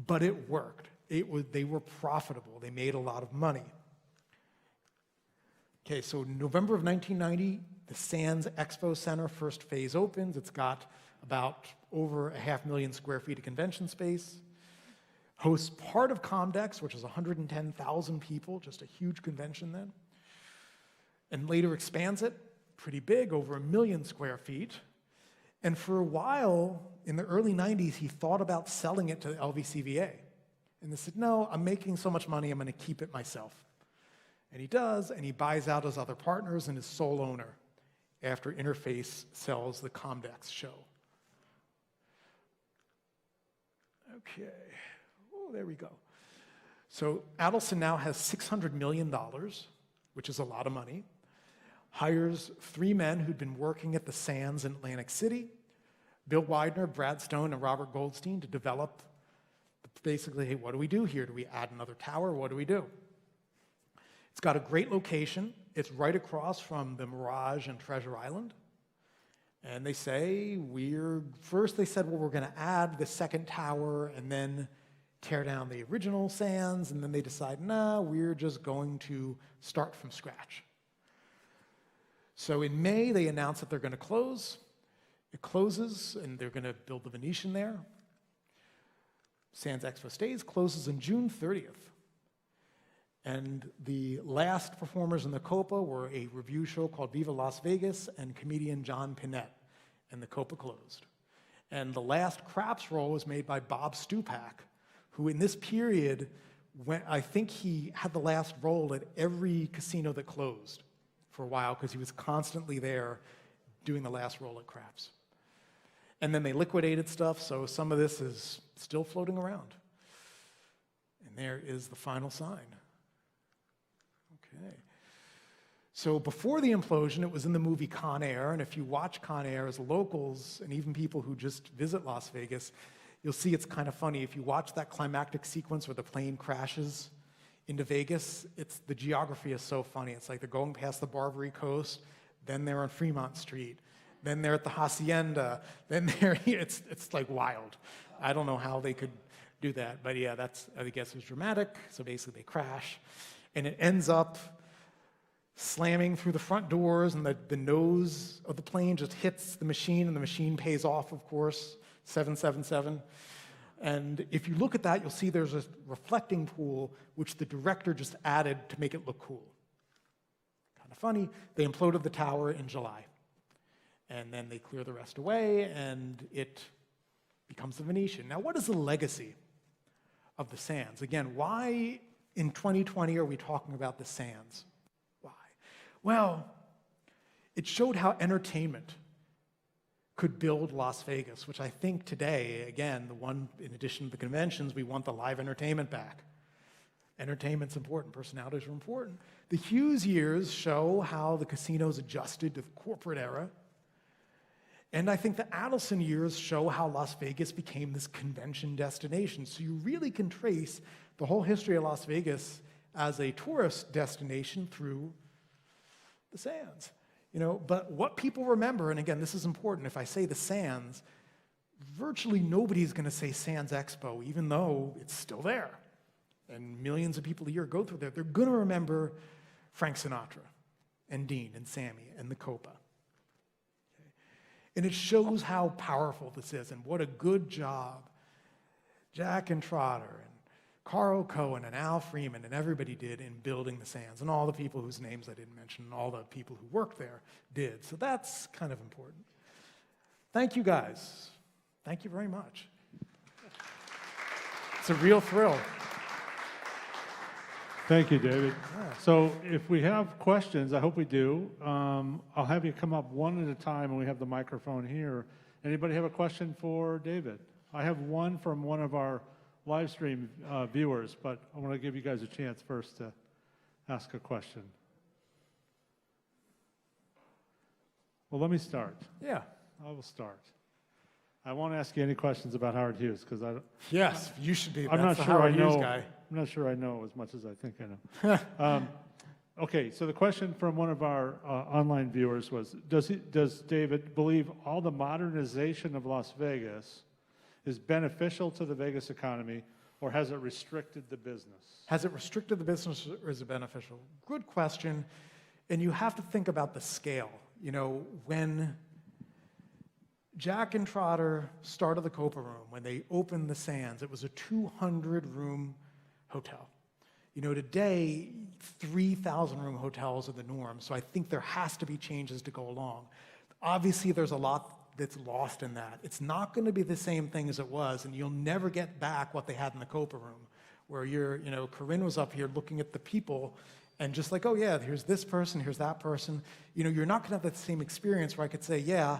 Speaker 2: but it worked. They were profitable. They made a lot of money. Okay, so November of 1990, the Sands Expo Center first phase opens. It's got about over 500,000 square feet of convention space. Hosts part of Comdex, which is 110,000 people, just a huge convention then. And later expands it, pretty big, over 1 million square feet. And for a while, in the early 90s, he thought about selling it to the LVCVA. And they said, no, I'm making so much money, I'm going to keep it myself. And he does, and he buys out his other partners and is sole owner after Interface sells the Comdex show. Okay, oh, there we go. So Adelson now has $600 million, which is a lot of money, hires 3 men who'd been working at the Sands in Atlantic City, Bill Widener, Brad Stone, and Robert Goldstein, to develop basically, hey, what do we do here? Do we add another tower? What do we do? It's got a great location. It's right across from the Mirage and Treasure Island. And they say, first they said, well, we're going to add the second tower and then tear down the original Sands. And then they decide, no, we're just going to start from scratch. So in May, they announce that they're going to close. It closes, and they're going to build the Venetian there. Sands Expo stays, closes on June 30th. And the last performers in the Copa were a review show called Viva Las Vegas and comedian John Pinette, and the Copa closed. And the last craps roll was made by Bob Stupak, who in this period, I think he had the last roll at every casino that closed for a while, because he was constantly there doing the last roll at craps. And then they liquidated stuff, so some of this is still floating around. And there is the final sign. Okay. So before the implosion, it was in the movie Con Air, and if you watch Con Air as locals, and even people who just visit Las Vegas, You'll see it's kind of funny. If you watch that climactic sequence where the plane crashes into Vegas, the geography is so funny. It's like they're going past the Barbary Coast, then they're on Fremont Street, then they're at the Hacienda, then they're here. It's like wild. I don't know how they could do that, but yeah, I guess it was dramatic. So basically they crash, and it ends up slamming through the front doors, and the nose of the plane just hits the machine, and the machine pays off, of course, 777. And if you look at that, you'll see there's a reflecting pool, which the director just added to make it look cool. Kind of funny. They imploded the tower in July. And then they clear the rest away, and it becomes the Venetian. Now, what is the legacy of the Sands? Again, why in 2020 are we talking about the Sands? Why? Well, it showed how entertainment could build Las Vegas, which I think today, again, in addition to the conventions, we want the live entertainment back. Entertainment's important, personalities are important. The Hughes Years show how the casinos adjusted to the corporate era. And I think the Adelson years show how Las Vegas became this convention destination. So you really can trace the whole history of Las Vegas as a tourist destination through the Sands. But what people remember, and again, this is important, if I say the Sands, virtually nobody's going to say Sands Expo, even though it's still there. And millions of people a year go through there. They're going to remember Frank Sinatra and Dean and Sammy and the Copa. Okay? And it shows how powerful this is and what a good job Jack and Trotter and Carl Cohen and Al Freeman and everybody did in building the Sands, and all the people whose names I didn't mention, and all the people who worked there did. So that's kind of important. Thank you, guys. Thank you very much. It's a real thrill.
Speaker 1: Thank you, David.
Speaker 2: Yeah.
Speaker 1: So if we have questions, I hope we do, I'll have you come up one at a time, and we have the microphone here. Anybody have a question for David? I have one from one of our live stream viewers, but I want to give you guys a chance first to ask a question. Well, let me start.
Speaker 2: Yeah.
Speaker 1: I will start. I won't ask you any questions about Howard Hughes because
Speaker 2: Yes, you should be.
Speaker 1: I'm not
Speaker 2: the
Speaker 1: sure
Speaker 2: Howard
Speaker 1: I know.
Speaker 2: Hughes guy.
Speaker 1: I'm not sure I know as much as I think I know. Okay, so the question from one of our online viewers was: Does David believe all the modernization of Las Vegas is beneficial to the Vegas economy, or has it restricted the business?
Speaker 2: Has it restricted the business, or is it beneficial? Good question. And you have to think about the scale. When Jack and Trotter started the Copa Room, when they opened the Sands, it was a 200-room hotel. Today, 3,000-room hotels are the norm, so I think there has to be changes to go along. Obviously, there's a lot that's lost in that. It's not going to be the same thing as it was, and you'll never get back what they had in the Copa Room, where Corinne was up here looking at the people, and just like, oh yeah, here's this person, here's that person. You're not going to have that same experience where I could say, yeah,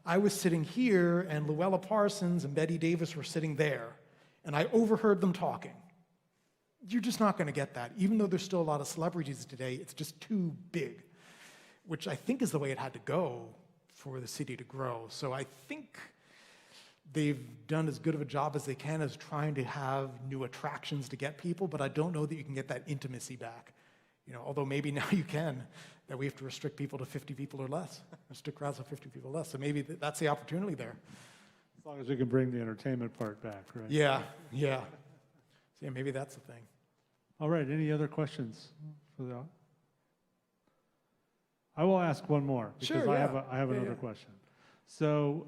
Speaker 2: I was sitting here, and Luella Parsons and Betty Davis were sitting there, and I overheard them talking. You're just not going to get that. Even though there's still a lot of celebrities today, it's just too big, which I think is the way it had to go for the city to grow. So I think they've done as good of a job as they can as trying to have new attractions to get people, but I don't know that you can get that intimacy back. Although maybe now you can, that we have to restrict people to 50 people or less, restrict crowds of 50 people or less. So maybe that's the opportunity there.
Speaker 1: As long as we can bring the entertainment part back, right?
Speaker 2: Yeah. So yeah, maybe that's the thing.
Speaker 1: All right, any other questions for that? I will ask one more because
Speaker 2: Sure,
Speaker 1: I
Speaker 2: yeah.
Speaker 1: have another question. So,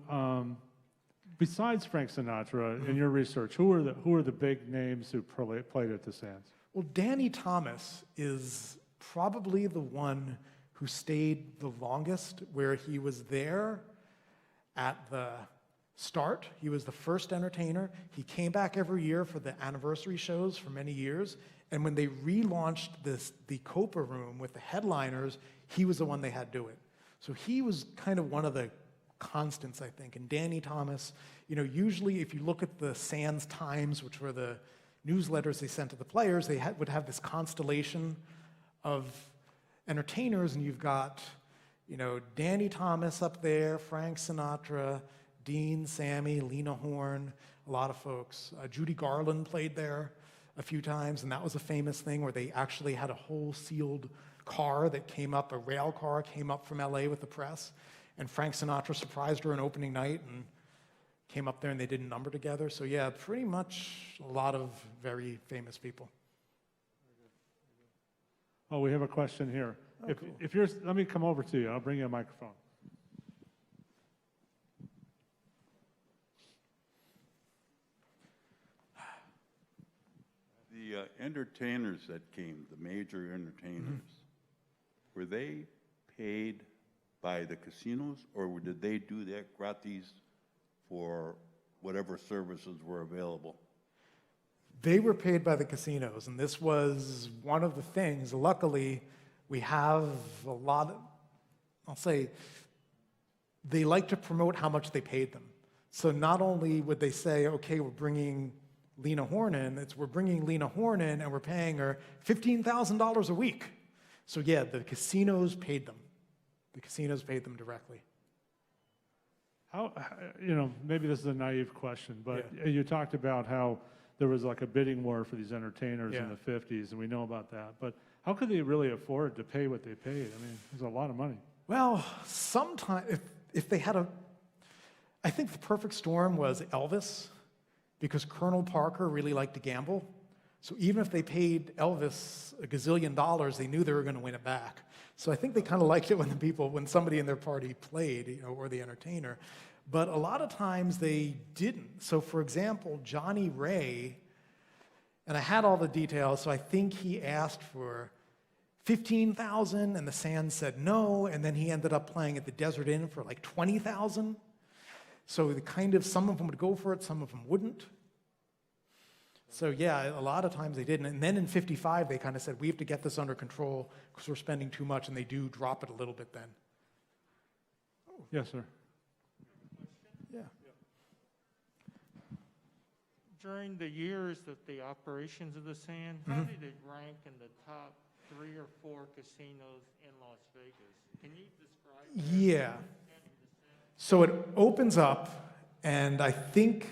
Speaker 1: besides Frank Sinatra, in your research, who are the big names who played at the Sands?
Speaker 2: Well, Danny Thomas is probably the one who stayed the longest, where he was there at the start. He was the first entertainer. He came back every year for the anniversary shows for many years. And when they relaunched the Copa Room with the headliners, he was the one they had do it. So he was kind of one of the constants, I think. And Danny Thomas, usually if you look at the Sands Times, which were the newsletters they sent to the players, they would have this constellation of entertainers, and you've got, Danny Thomas up there, Frank Sinatra, Dean, Sammy, Lena Horne, a lot of folks. Judy Garland played there a few times, and that was a famous thing where they actually had a whole sealed car that came up, a rail car came up from LA with the press, and Frank Sinatra surprised her on opening night and came up there and they did a number together. So yeah, pretty much a lot of very famous people.
Speaker 1: Oh, we have a question here.
Speaker 2: Oh, cool.
Speaker 1: If you're, let me come over to you. I'll bring you a microphone.
Speaker 3: The entertainers that came, the major entertainers, were they paid by the casinos, or did they do that gratis for whatever services were available?
Speaker 2: They were paid by the casinos, and this was one of the things. Luckily, we have a lot of, I'll say, they like to promote how much they paid them. So not only would they say, okay, we're bringing Lena Horne in, it's we're bringing Lena Horne in and we're paying her $15,000 a week. So yeah, the casinos paid them. The casinos paid them directly.
Speaker 1: How, you know, maybe this is a naive question, but you talked about how there was like a bidding war for these entertainers in the 50s, and we know about that. But how could they really afford to pay what they paid? I mean, there's a lot of money.
Speaker 2: Well, sometimes, if they had a, I think the perfect storm was Elvis, because Colonel Parker really liked to gamble. So even if they paid Elvis a gazillion dollars, they knew they were going to win it back. So I think they kind of liked it when somebody in their party played, you know, or the entertainer. But a lot of times they didn't. So for example, Johnny Ray, and I had all the details, so I think he asked for $15,000 and the Sands said no, and then he ended up playing at the Desert Inn for like $20,000. So the kind of, some of them would go for it, some of them wouldn't. So yeah, a lot of times they didn't. And then in 55, they kind of said, we have to get this under control because we're spending too much, and they do drop it a little bit then.
Speaker 1: Oh. Yes, sir.
Speaker 2: Yeah.
Speaker 4: During the years of the operations of the Sand, how did it rank in the top 3 or 4 casinos in Las Vegas? Can you describe that?
Speaker 2: Yeah. So it opens up, and I think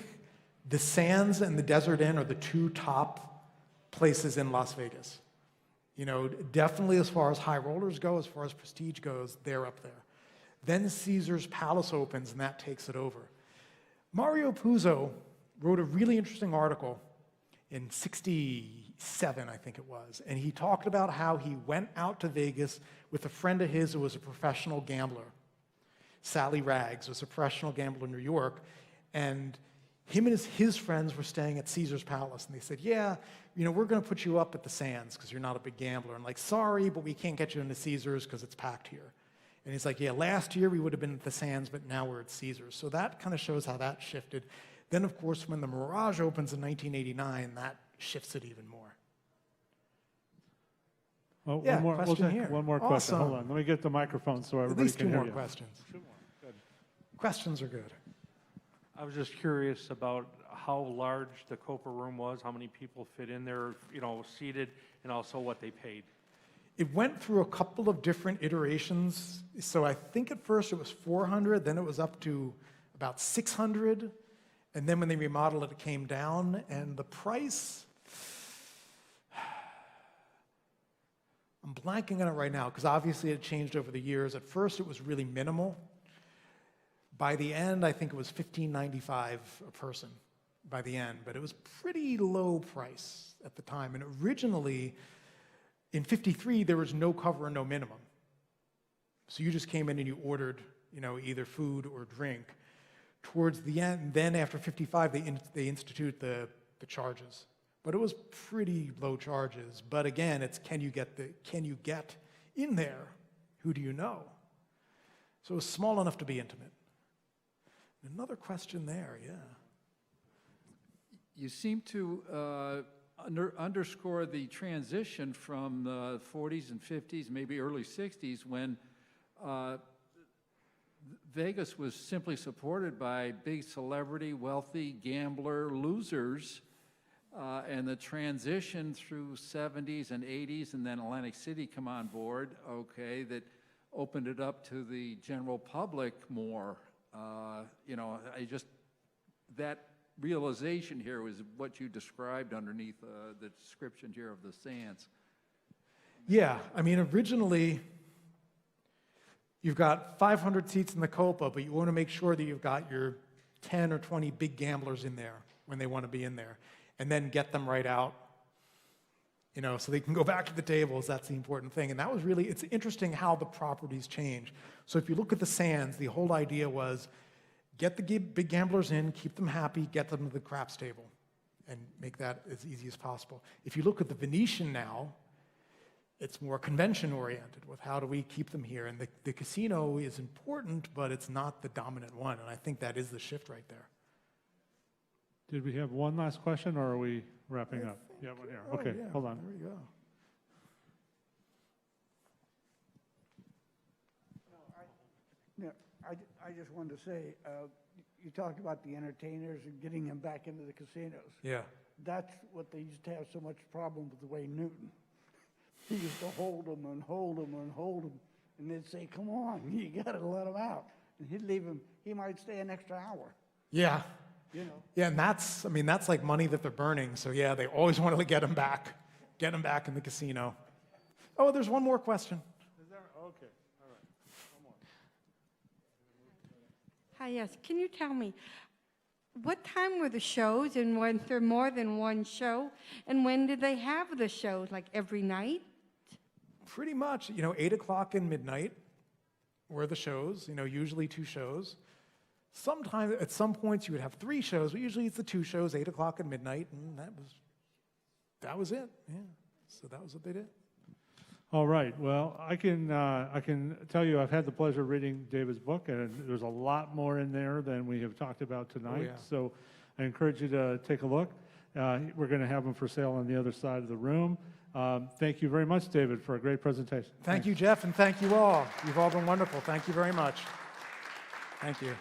Speaker 2: the Sands and the Desert Inn are the 2 top places in Las Vegas. You know, definitely as far as high rollers go, as far as prestige goes, they're up there. Then Caesar's Palace opens, and that takes it over. Mario Puzo wrote a really interesting article in '67, I think it was, and he talked about how he went out to Vegas with a friend of his who was a professional gambler. Sally Rags was a professional gambler in New York, and him and his friends were staying at Caesar's Palace, and they said, yeah, you know, we're going to put you up at the Sands because you're not a big gambler. And like, sorry, but we can't get you into Caesar's because it's packed here. And he's like, yeah, last year we would have been at the Sands, but now we're at Caesar's. So that kind of shows how that shifted. Then, of course, when the Mirage opens in 1989, that shifts it even more.
Speaker 1: Well,
Speaker 2: Yeah,
Speaker 1: one more,
Speaker 2: question here.
Speaker 1: One more question.
Speaker 2: Awesome.
Speaker 1: Hold on. Let me get the microphone so
Speaker 2: At
Speaker 1: everybody
Speaker 2: least
Speaker 1: can
Speaker 2: 2
Speaker 1: hear
Speaker 2: more
Speaker 1: you.
Speaker 2: questions.
Speaker 1: 2 more. Good.
Speaker 2: Questions are good.
Speaker 5: I was just curious about how large the Copa room was, how many people fit in there, you know, seated, and also what they paid.
Speaker 2: It went through a couple of different iterations. So I think at first it was 400, then it was up to about 600. And then when they remodeled it, it came down. And the price, I'm blanking on it right now because obviously it changed over the years. At first it was really minimal. By the end, I think it was $15.95 a person by the end, but it was pretty low price at the time. And originally, in 53, there was no cover and no minimum. So you just came in and you ordered, you know, either food or drink. Towards the end, then after 55, they institute the charges. But it was pretty low charges. But again, it's can you get in there? Who do you know? So it was small enough to be intimate. Another question there, yeah.
Speaker 6: You seem to underscore the transition from the 40s and 50s, maybe early 60s, when Vegas was simply supported by big celebrity, wealthy, gambler, losers, and the transition through 70s and 80s, and then Atlantic City come on board, okay, that opened it up to the general public more. You know, that realization here was what you described underneath the description here of the sands.
Speaker 2: Yeah, I mean, originally, you've got 500 seats in the Copa, but you want to make sure that you've got your 10 or 20 big gamblers in there when they want to be in there, and then get them right out, you know, so they can go back to the tables. That's the important thing. And that was really, it's interesting how the properties change. So if you look at the sands, the whole idea was get the big gamblers in, keep them happy, get them to the craps table, and make that as easy as possible. If you look at the Venetian now, it's more convention-oriented with how do we keep them here. And the casino is important, but it's not the dominant one. And I think that is the shift right there.
Speaker 1: Did we have one last question, or are we wrapping up? Yeah, one here. Okay,
Speaker 2: yeah,
Speaker 1: hold on.
Speaker 2: There we go.
Speaker 7: I just wanted to say, you talked about the entertainers and getting them back into the casinos.
Speaker 2: Yeah.
Speaker 7: That's what they used to have so much problem with Wayne Newton. He used to hold them and hold them and hold them, and they'd say, come on, you got to let them out. And he'd leave him, he might stay an extra hour,
Speaker 2: Yeah.
Speaker 7: you know.
Speaker 2: Yeah, and that's like money that they're burning. So yeah, they always want to get them back in the casino. Oh, there's one more question.
Speaker 1: Is there? Okay, all right. One more.
Speaker 8: Hi, yes. Can you tell me, what time were the shows, and was there more than one show? And when did they have the shows, like every night?
Speaker 2: Pretty much, 8 o'clock and midnight were the shows, usually 2 shows. Sometimes, at some points, you would have 3 shows, but usually it's the 2 shows, 8 o'clock and midnight, and that was it, yeah. So that was what they did.
Speaker 1: All right. Well, I can tell you I've had the pleasure of reading David's book, and there's a lot more in there than we have talked about tonight.
Speaker 2: yeah.
Speaker 1: So I encourage you to take a look. We're going to have them for sale on the other side of the room. Thank you very much, David, for a great presentation.
Speaker 2: Thank you, Jeff, and thank you all. You've all been wonderful. Thank you very much. Thank you.